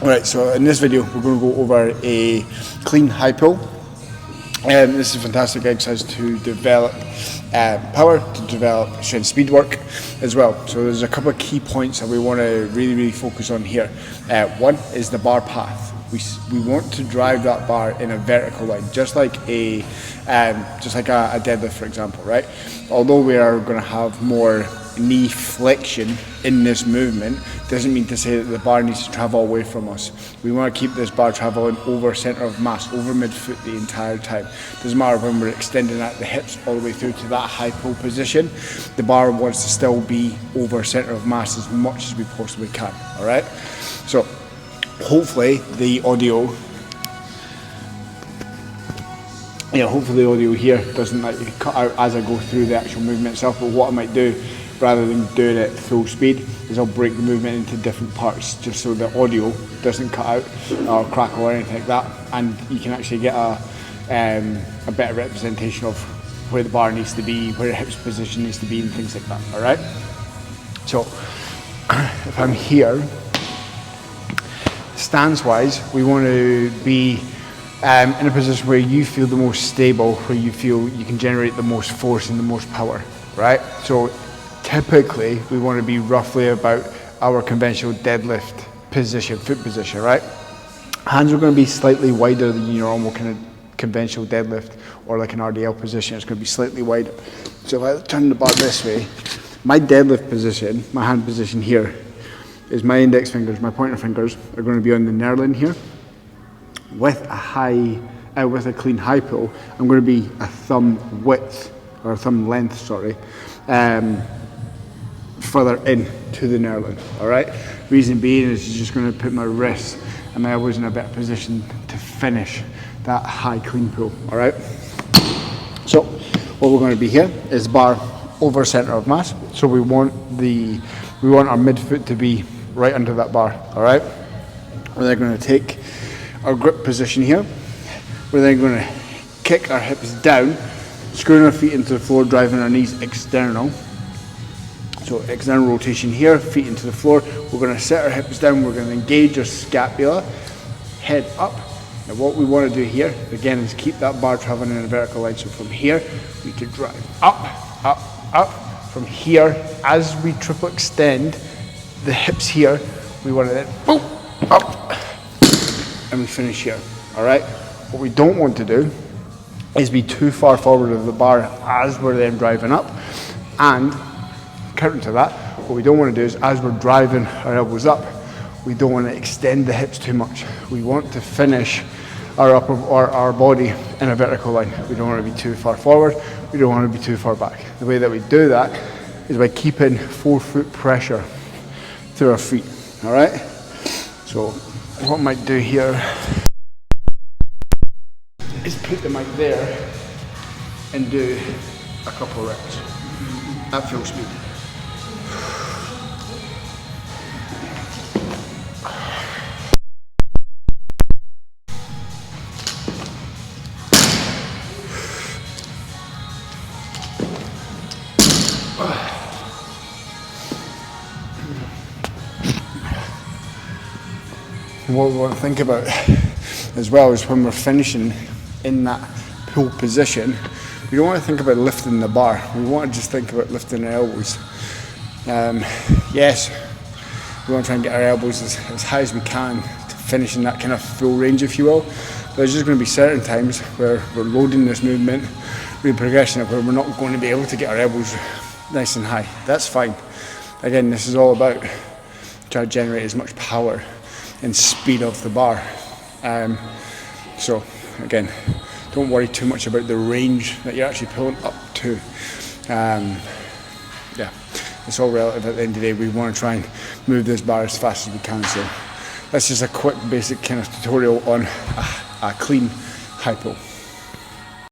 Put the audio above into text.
Alright, so in this video we're going to go over a clean high pull. This is a fantastic exercise to develop power, to develop strength speed work as well. So there's a couple of key points that we want to really focus on here. One is the bar path. We want to drive that bar in a vertical line, just like a deadlift, for example, right? Although we are going to have more knee flexion in this movement, doesn't mean to say that the bar needs to travel away from us. We want to keep this bar traveling over center of mass, over midfoot the entire time. Doesn't matter when we're extending at the hips all the way through to that high pull position, the bar wants to still be over center of mass as much as we possibly can, all right? So hopefully the audio here doesn't like cut out as I go through the actual movement itself, but what I might do, rather than doing it full speed, is I'll break the movement into different parts just so the audio doesn't cut out or crackle or anything like that, and you can actually get a better representation of where the bar needs to be, where the hips position needs to be, and things like that, alright? So if I'm here, stance-wise, we want to be in a position where you feel the most stable, where you feel you can generate the most force and the most power, right? So typically we want to be roughly about our conventional deadlift position, foot position, right? Hands are going to be slightly wider than your normal kind of conventional deadlift or like an RDL position. It's going to be slightly wider. So if I turn the bar this way, my deadlift position, my hand position here, is my index fingers, my pointer fingers are going to be on the knurling here. With a clean high pull, I'm going to be a thumb width, or a thumb length, sorry, further in to the knurling, all right? Reason being is just going to put my wrists and my elbows in a better position to finish that high clean pull, all right? So what we're going to be here is bar over center of mass. So we want our midfoot to be right under that bar, all right? We're then going to take our grip position here. We're then going to kick our hips down, screwing our feet into the floor, driving our knees external. So external rotation here, feet into the floor. We're going to set our hips down, we're going to engage our scapula, head up. Now what we want to do here, again, is keep that bar traveling in a vertical line. So from here, we can drive up, up, up. From here, as we triple extend the hips here, we want to then boom, up, and we finish here, all right? What we don't want to do is be too far forward of the bar as we're then driving up, and counter to that, what we don't want to do is as we're driving our elbows up, we don't want to extend the hips too much. We want to finish our body in a vertical line. We don't want to be too far forward, we don't want to be too far back. The way that we do that is by keeping forefoot pressure through our feet, all right? So what I might do here is put the mic there and do a couple reps at full speed. And what we want to think about as well is when we're finishing in that pull position, we don't want to think about lifting the bar. We want to just think about lifting our elbows. Yes, we want to try and get our elbows as high as we can to finish in that kind of full range, if you will. But there's just going to be certain times where we're loading this movement, really progressing it, where we're not going to be able to get our elbows nice and high. That's fine. Again, this is all about trying to generate as much power and speed of the bar. So again, don't worry too much about the range that you're actually pulling up to. Yeah, it's all relative at the end of the day. We want to try and move this bar as fast as we can. So that's just a quick basic kind of tutorial on a clean high pull.